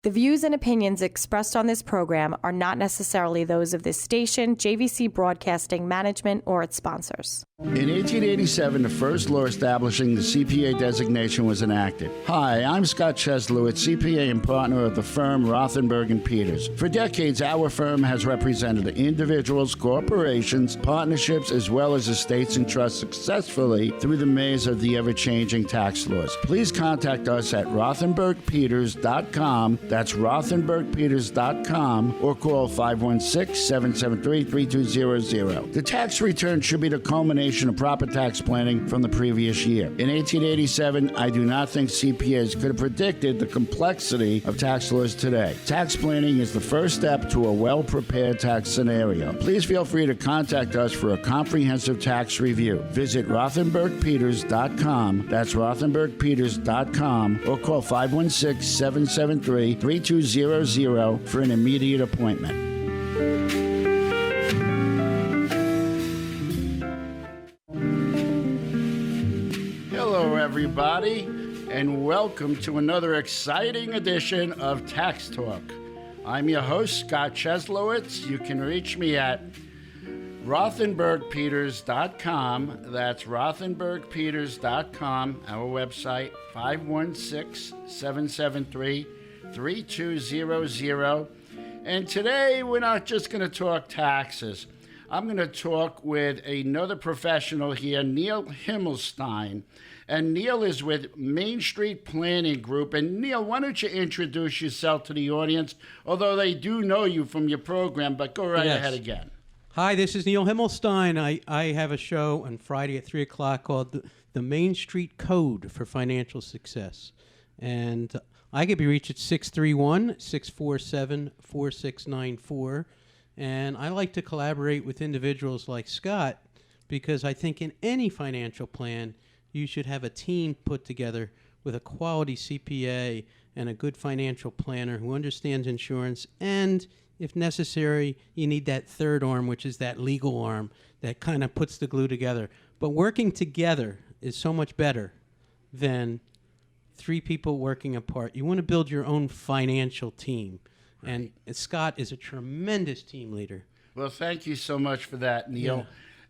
The views and opinions expressed on this program are not necessarily those of this station, JVC Broadcasting Management, or its sponsors. In 1887, the first law establishing the CPA designation was enacted. Hi, I'm Scott Cheslowitz, CPA and partner of the firm Rothenberg and Peters. For decades, our firm has represented individuals, corporations, partnerships, as well as estates and trusts successfully through the maze of the ever-changing tax laws. Please contact us at rothenbergpeters.com. That's rothenbergpeters.com, or call 516-773-3200. The tax return should be the culmination of proper tax planning from the previous year. In 1887, I do not think CPAs could have predicted the complexity of tax laws today. Tax planning is the first step to a well-prepared tax scenario. Please feel free to contact us for a comprehensive tax review. Visit rothenbergpeters.com. That's rothenbergpeters.com, or call 516-773-3200 for an immediate appointment. Everybody, and welcome to another exciting edition of Tax Talk. I'm your host, Scott Cheslowitz. You can reach me at rothenbergpeters.com. That's rothenbergpeters.com, our website, 516-773-3200. And today, we're not just going to talk taxes. I'm going to talk with another professional here, Neil Himmelstein. And Neil is with Main Street Planning Group. And Neil, why don't you introduce yourself to the audience, although they do know you from your program, but go right ahead again. Hi, this is Neil Himmelstein. I have a show on Friday at 3 o'clock called the Main Street Code for Financial Success. And I can be reached at 631-647-4694. And I like to collaborate with individuals like Scott because I think in any financial plan, you should have a team put together with a quality CPA and a good financial planner who understands insurance. And if necessary, you need that third arm, which is that legal arm that kind of puts the glue together. But working together is so much better than three people working apart. You want to build your own financial team. And Scott is a tremendous team leader. Well, thank you so much for that, Neil.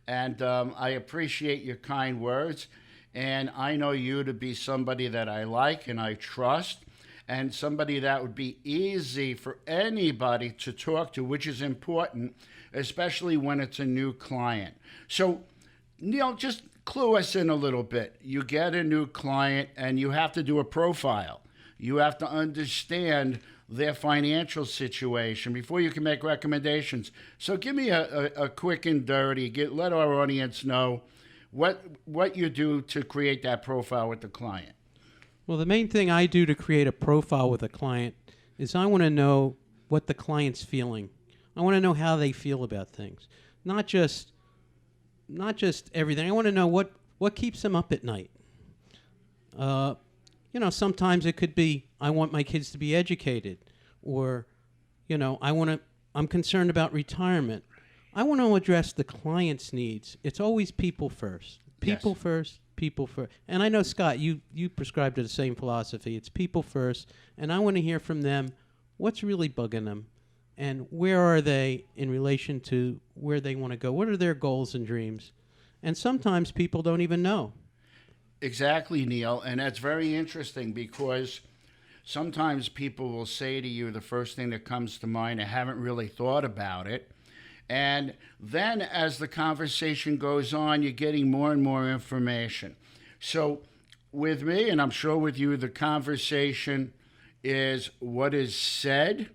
Yeah. And I appreciate your kind words. And I know you to be somebody that I like and I trust, and somebody that would be easy for anybody to talk to, which is important, especially when it's a new client. So, Neil, just clue us in a little bit. You get a new client and you have to do a profile. You have to understand their financial situation before you can make recommendations. So give me a quick and dirty, let our audience know what you do to create that profile with the client. Well, the main thing I do to create a profile with a client is I want to know what the client's feeling. I want to know how they feel about things. Not just everything. I want to know what keeps them up at night. Sometimes it could be, I want my kids to be educated, or, I'm concerned about retirement. I want to address the client's needs. It's always people first. People first, people first. And I know, Scott, you prescribe to the same philosophy. It's people first, and I want to hear from them what's really bugging them, and where are they in relation to where they want to go? What are their goals and dreams? And sometimes people don't even know. Exactly, Neil, and that's very interesting because sometimes people will say to you the first thing that comes to mind, I haven't really thought about it. And then as the conversation goes on, you're getting more and more information. So with me, and I'm sure with you, the conversation is what is said,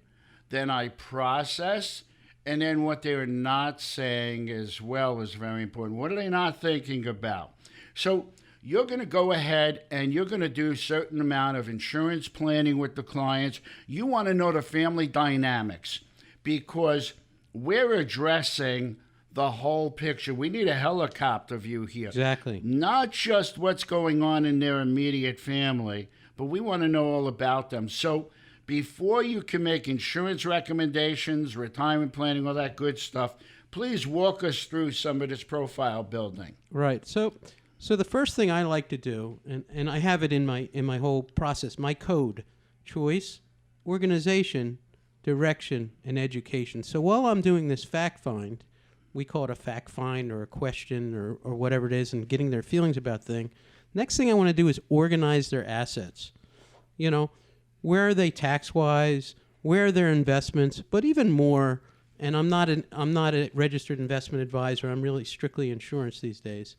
then I process, and then what they're not saying as well is very important. What are they not thinking about? So you're going to go ahead and you're going to do a certain amount of insurance planning with the clients. You want to know the family dynamics because we're addressing the whole picture. We need a helicopter view here. Exactly. Not just what's going on in their immediate family, but we want to know all about them. So before you can make insurance recommendations, retirement planning, all that good stuff, please walk us through some of this profile building. Right. So the first thing I like to do, and I have it in my whole process, my code: choice, organization, direction, and education. So while I'm doing this fact find, we call it a fact find or a question or whatever it is, and getting their feelings about things, next thing I want to do is organize their assets. You know, where are they tax-wise? Where are their investments? But even more, and I'm not a registered investment advisor. I'm really strictly insurance these days.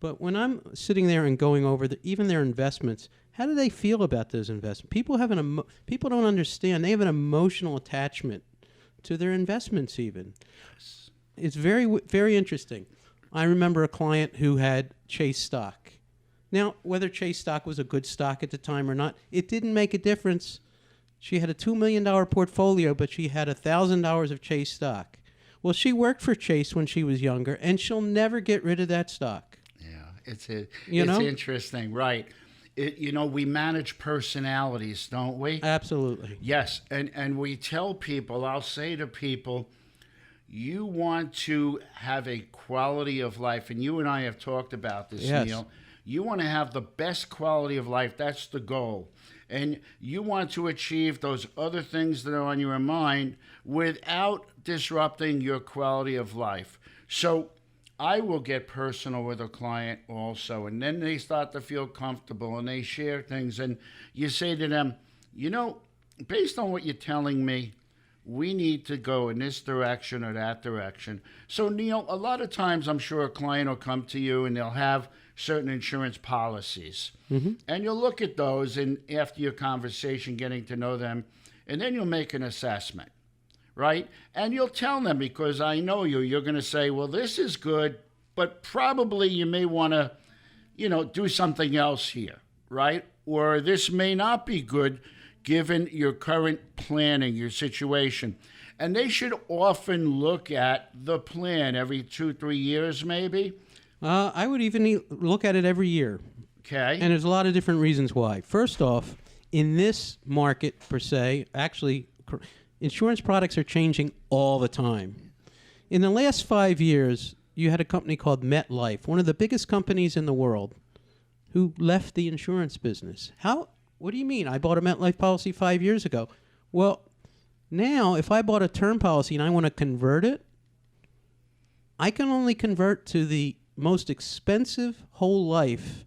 But when I'm sitting there and going over even their investments, how do they feel about those investments? People don't understand. They have an emotional attachment to their investments even. It's very, very interesting. I remember a client who had Chase stock. Now, whether Chase stock was a good stock at the time or not, it didn't make a difference. She had a $2 million portfolio, but she had $1,000 of Chase stock. Well, she worked for Chase when she was younger, and she'll never get rid of that stock. Yeah, it's interesting, right? We manage personalities, don't we? Absolutely. Yes, and we tell people, I'll say to people, you want to have a quality of life, and you and I have talked about this, yes. Neil. You want to have the best quality of life. That's the goal. And you want to achieve those other things that are on your mind without disrupting your quality of life. So I will get personal with a client also, and then they start to feel comfortable and they share things. And you say to them, based on what you're telling me, we need to go in this direction or that direction. So, Neil, a lot of times I'm sure a client will come to you and they'll have certain insurance policies. Mm-hmm. And you'll look at those and after your conversation, getting to know them, and then you'll make an assessment, right? And you'll tell them, because I know you're going to say, well, this is good, but probably you may want to, do something else here, right? Or this may not be good given your current planning, your situation. And they should often look at the plan every 2-3 years, maybe. I would even look at it every year. Okay. And there's a lot of different reasons why. First off, in this market per se, actually, insurance products are changing all the time. In the last 5 years, you had a company called MetLife, one of the biggest companies in the world, who left the insurance business. What do you mean? I bought a MetLife policy 5 years ago. Well, now, if I bought a term policy and I want to convert it, I can only convert to the most expensive whole life,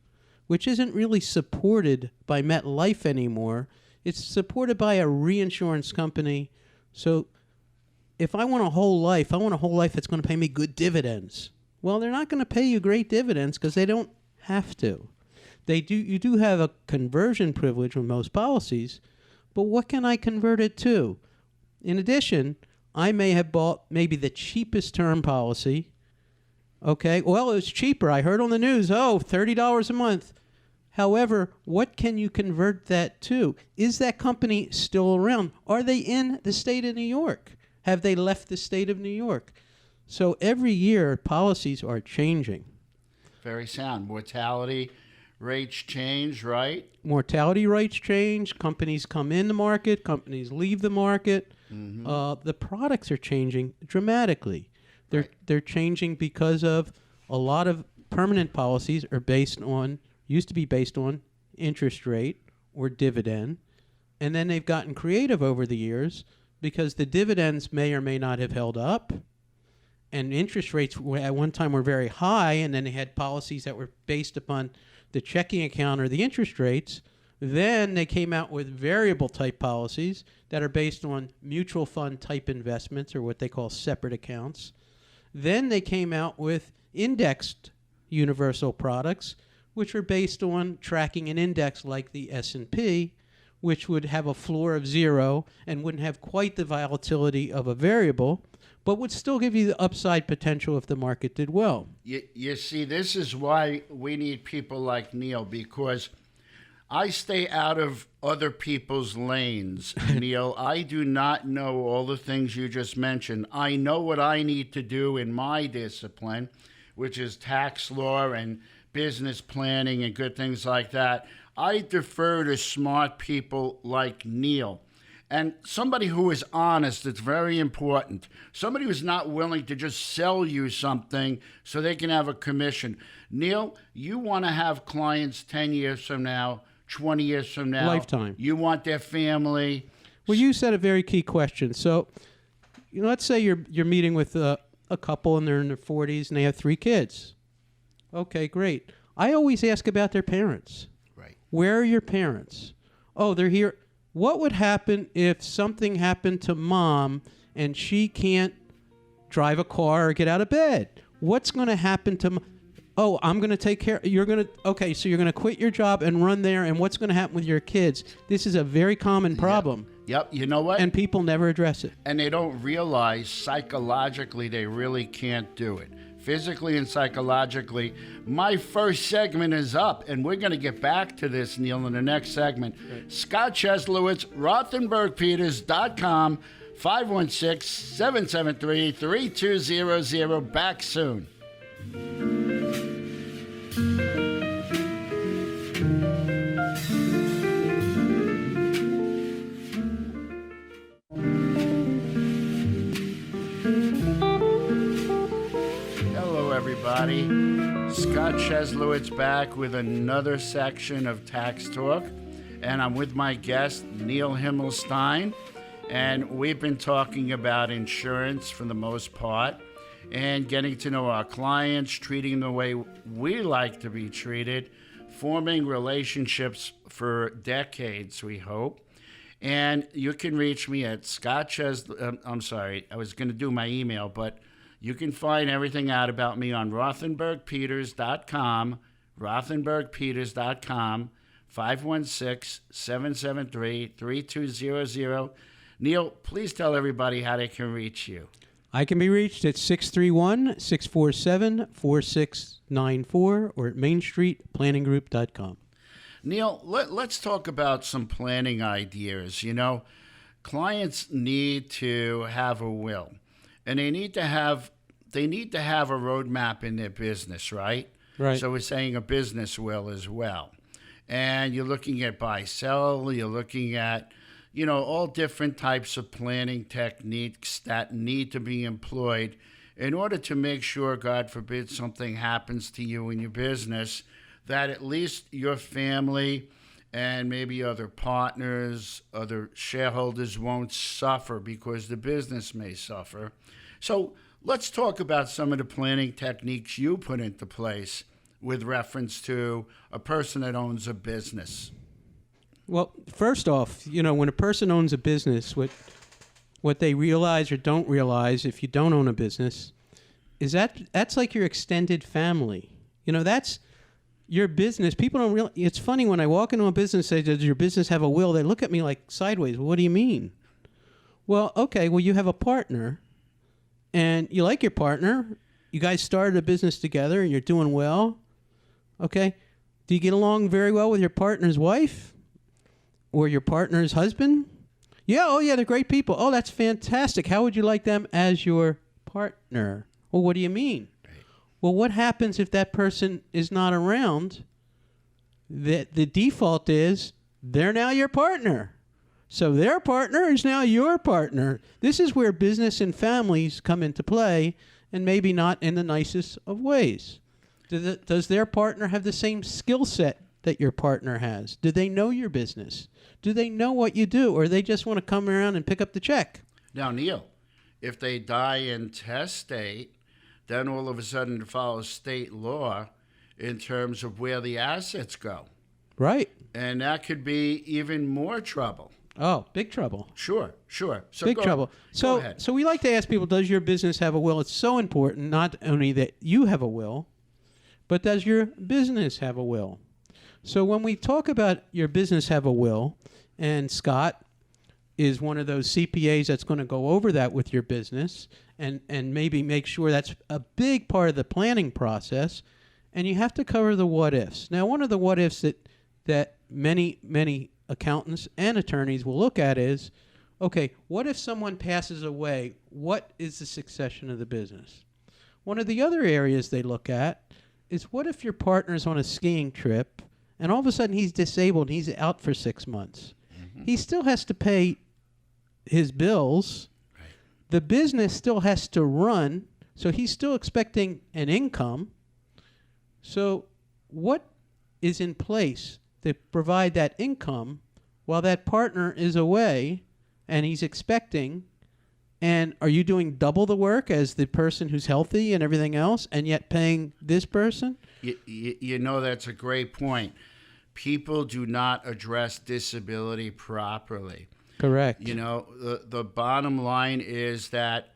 which isn't really supported by MetLife anymore. It's supported by a reinsurance company. So if I want a whole life that's going to pay me good dividends. Well, they're not going to pay you great dividends because they don't have to. You do have a conversion privilege with most policies, but what can I convert it to? In addition, I may have bought maybe the cheapest term policy. Okay, well, it was cheaper. I heard on the news, $30 a month. However, what can you convert that to? Is that company still around? Are they in the state of New York? Have they left the state of New York? So every year, policies are changing. Very sound. Mortality rates change, right? Mortality rates change. Companies come in the market. Companies leave the market. Mm-hmm. The products are changing dramatically. They're changing because of a lot of permanent policies used to be based on interest rate or dividend, and then they've gotten creative over the years because the dividends may or may not have held up, and interest rates at one time were very high, and then they had policies that were based upon the checking account or the interest rates. Then they came out with variable type policies that are based on mutual fund type investments, or what they call separate accounts. Then they came out with indexed universal products, which are based on tracking an index like the S&P, which would have a floor of 0 and wouldn't have quite the volatility of a variable, but would still give you the upside potential if the market did well. You see, this is why we need people like Neil, because I stay out of other people's lanes, Neil. I do not know all the things you just mentioned. I know what I need to do in my discipline, which is tax law and business planning and good things like that. I defer to smart people like Neil. And somebody who is honest, it's very important. Somebody who's not willing to just sell you something so they can have a commission. Neil, you want to have clients 10 years from now, 20 years from now. Lifetime. You want their family. Well, you said a very key question. So, let's say you're meeting with a couple and they're in their 40s and they have 3 kids. Okay, great. I always ask about their parents. Right. Where are your parents? Oh, they're here. What would happen if something happened to mom and she can't drive a car or get out of bed? What's going to happen to Oh, I'm going to take care. So you're going to quit your job and run there, and what's going to happen with your kids? This is a very common problem. Yep. You know what? And people never address it. And they don't realize psychologically they really can't do it. Physically and psychologically. My first segment is up, and we're going to get back to this, Neil, in the next segment. Right. Scott Cheslowitz, RothenbergPeters.com, 516-773-3200. Back soon. Hello, everybody. Scott Cheslowitz back with another section of Tax Talk, and I'm with my guest, Neil Himmelstein, and we've been talking about insurance for the most part, and getting to know our clients, treating them the way we like to be treated, forming relationships for decades, we hope. And you can reach me at I'm sorry, I was going to do my email, but you can find everything out about me on RothenbergPeters.com, RothenbergPeters.com, 516-773-3200. Neil, please tell everybody how they can reach you. I can be reached at 631-647-4694 or at mainstreetplanninggroup.com. Neil, let's talk about some planning ideas. Clients need to have a will, and they need to have a roadmap in their business, right? Right. So we're saying a business will as well. And you're looking at buy-sell, you're looking at all different types of planning techniques that need to be employed in order to make sure, God forbid, something happens to you in your business, that at least your family and maybe other partners, other shareholders won't suffer because the business may suffer. So let's talk about some of the planning techniques you put into place with reference to a person that owns a business. Well, first off, when a person owns a business, what they realize or don't realize if you don't own a business is that's like your extended family. That's your business. People don't realize. It's funny when I walk into a business and say, does your business have a will? They look at me like sideways. What do you mean? Well, okay, you have a partner and you like your partner. You guys started a business together and you're doing well. Okay. Do you get along very well with your partner's wife? Or your partner's husband? Yeah, oh yeah, they're great people. Oh, that's fantastic. How would you like them as your partner? Well, what do you mean? Right. Well, what happens if that person is not around? The default is they're now your partner. So their partner is now your partner. This is where business and families come into play, and maybe not in the nicest of ways. Does their partner have the same skill set that your partner has? Do they know your business? Do they know what you do, or they just want to come around and pick up the check? Now, Neil, if they die intestate, then all of a sudden it follows state law in terms of where the assets go. Right. And that could be even more trouble. Oh, big trouble. Sure. So big trouble. Go ahead. So we like to ask people, does your business have a will? It's so important, not only that you have a will, but does your business have a will? So when we talk about your business have a will, and Scott is one of those CPAs that's going to go over that with your business and maybe make sure that's a big part of the planning process, and you have to cover the what ifs. Now, one of the what ifs that many accountants and attorneys will look at is, okay, what if someone passes away? What is the succession of the business? One of the other areas they look at is, what if your partner's on a skiing trip and all of a sudden he's disabled, he's out for 6 months? Mm-hmm. He still has to pay his bills. Right. The business still has to run, so he's still expecting an income. So what is in place to provide that income while that partner is away and he's expecting. And are you doing double the work as the person who's healthy and everything else, and yet paying this person? You know, that's a great point. People do not address disability properly. Correct. You know, the bottom line is that,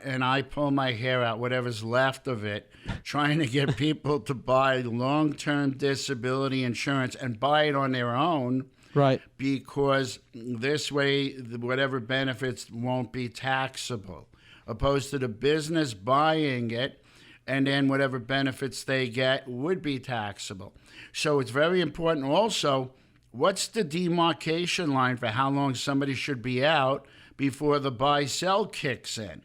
and I pull my hair out, whatever's left of it, trying to get people to buy long-term disability insurance and buy it on their own. Right. Because this way, whatever benefits won't be taxable, opposed to the business buying it, and then whatever benefits they get would be taxable. So it's very important also, what's the demarcation line for how long somebody should be out before the buy-sell kicks in?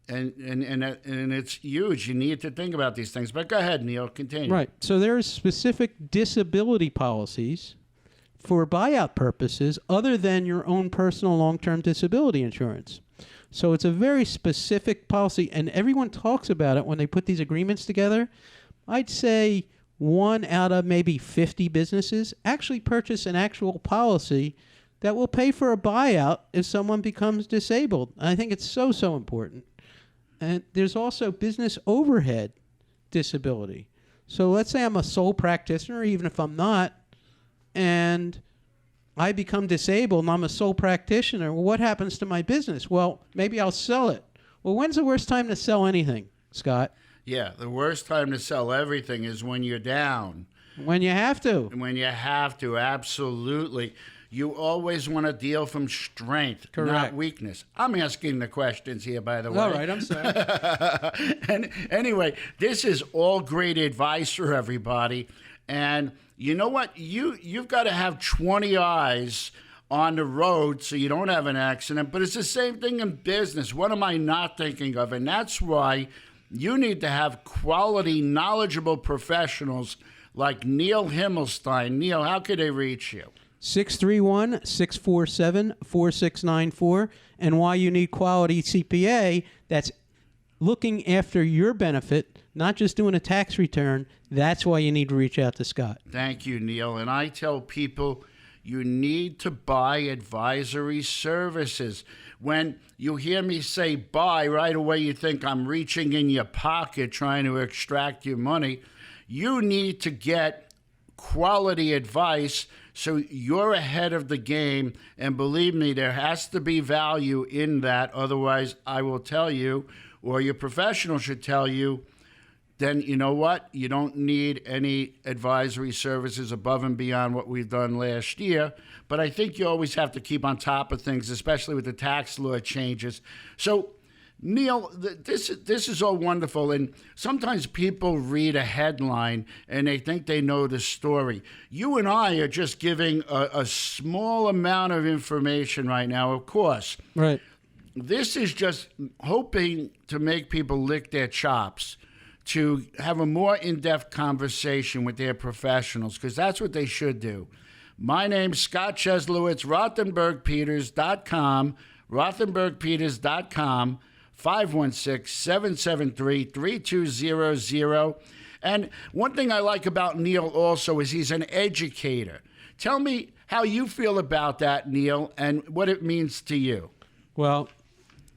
And it's huge. You need to think about these things. But go ahead, Neil, continue. Right. So there are specific disability policies for buyout purposes other than your own personal long-term disability insurance. So it's a very specific policy, and everyone talks about it when they put these agreements together. I'd say 1 out of maybe 50 businesses actually purchase an actual policy that will pay for a buyout if someone becomes disabled. I think it's so important. And there's also business overhead disability. So let's say I'm a sole practitioner, even if I'm not, and I become disabled and I'm a sole practitioner. Well, what happens to my business? Well, maybe I'll sell it. Well, when's the worst time to sell anything, Scott? Yeah, the worst time to sell everything is when you're down. When you have to. When you have to, absolutely. You always want to deal from strength, Correct. Not weakness. I'm asking the questions here, by the way. All right, I'm sorry. And anyway, this is all great advice for everybody. And you know what? You've got to have 20 eyes on the road so you don't have an accident. But it's the same thing in business. What am I not thinking of? And that's why you need to have quality, knowledgeable professionals like Neil Himmelstein. Neil, how could they reach you? 631-647-4694. And why you need quality CPA that's looking after your benefit, not just doing a tax return. That's why you need to reach out to Scott. Thank you, Neil. And I tell people you need to buy advisory services. When you hear me say buy, right away you think I'm reaching in your pocket trying to extract your money. You need to get quality advice so you're ahead of the game. And believe me, there has to be value in that. Otherwise, I will tell you, or your professional should tell you, then you know what? You don't need any advisory services above and beyond what we've done last year. But I think you always have to keep on top of things, especially with the tax law changes. So, Neil, this is all wonderful. And sometimes people read a headline and they think they know the story. You and I are just giving a small amount of information right now, of course. Right. This is just hoping to make people lick their chops, to have a more in-depth conversation with their professionals, because that's what they should do. My name's Scott Cheslowitz, RothenbergPeters.com, RothenbergPeters.com, 516-773-3200. And one thing I like about Neil also is he's an educator. Tell me how you feel about that, Neil, and what it means to you. Well,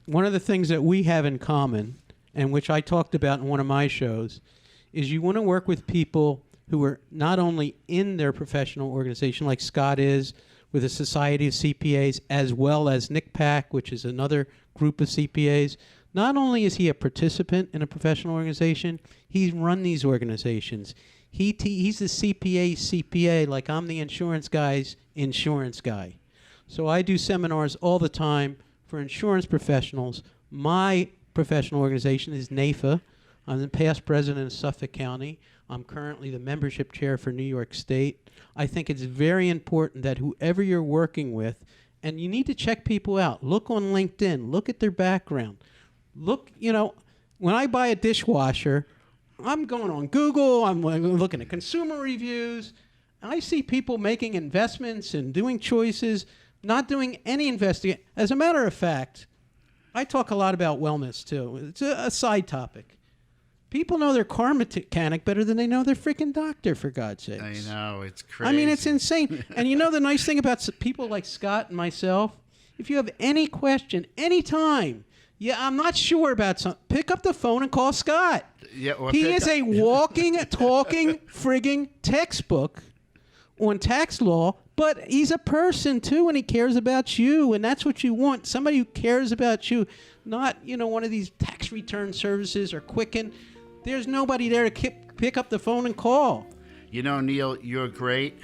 one of the things that we have in common, and which I talked about in one of my shows, is you want to work with people who are not only in their professional organization, like Scott is with the Society of CPAs, as well as NCPAC, which is another group of CPAs. Not only is he a participant in a professional organization, he's run these organizations. He's the CPA, like I'm the insurance guy's insurance guy. So I do seminars all the time for insurance professionals. My professional organization is NAIFA. I'm the past president of Suffolk County. I'm currently the membership chair for New York State. I think it's very important that whoever you're working with, and you need to check people out. Look on LinkedIn. Look at their background. Look, when I buy a dishwasher, I'm going on Google. I'm looking at consumer reviews. I see people making investments and doing choices, not doing any investigation. As a matter of fact, I talk a lot about wellness, too. It's a side topic. People know their car mechanic better than they know their freaking doctor, for God's sakes. I know, it's crazy. I mean, it's insane. And the nice thing about people like Scott and myself If you have any question, anytime, I'm not sure about something, pick up the phone and call Scott. Yeah, he is a walking, talking, frigging textbook on tax law, but he's a person too, and he cares about you, and that's what you want. Somebody who cares about you, not, one of these tax return services or Quicken. There's nobody there to pick up the phone and call. Neil, you're great.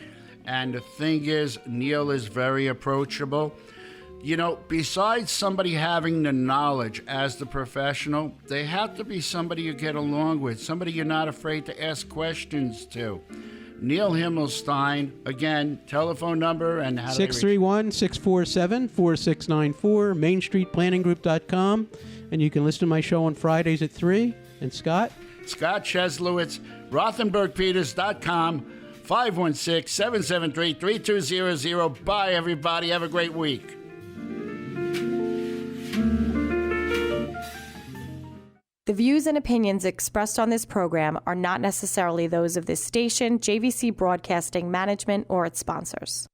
And the thing is, Neil is very approachable. Besides somebody having the knowledge as the professional, they have to be somebody you get along with, somebody you're not afraid to ask questions to. Neil Himmelstein, again, telephone number and how 631-647-4694, mainstreetplanninggroup.com. And you can listen to my show on Fridays at 3. And Scott? Scott Cheslowitz, RothenbergPeters.com, 516-773-3200. Bye, everybody. Have a great week. The views and opinions expressed on this program are not necessarily those of this station, JVC Broadcasting Management, or its sponsors.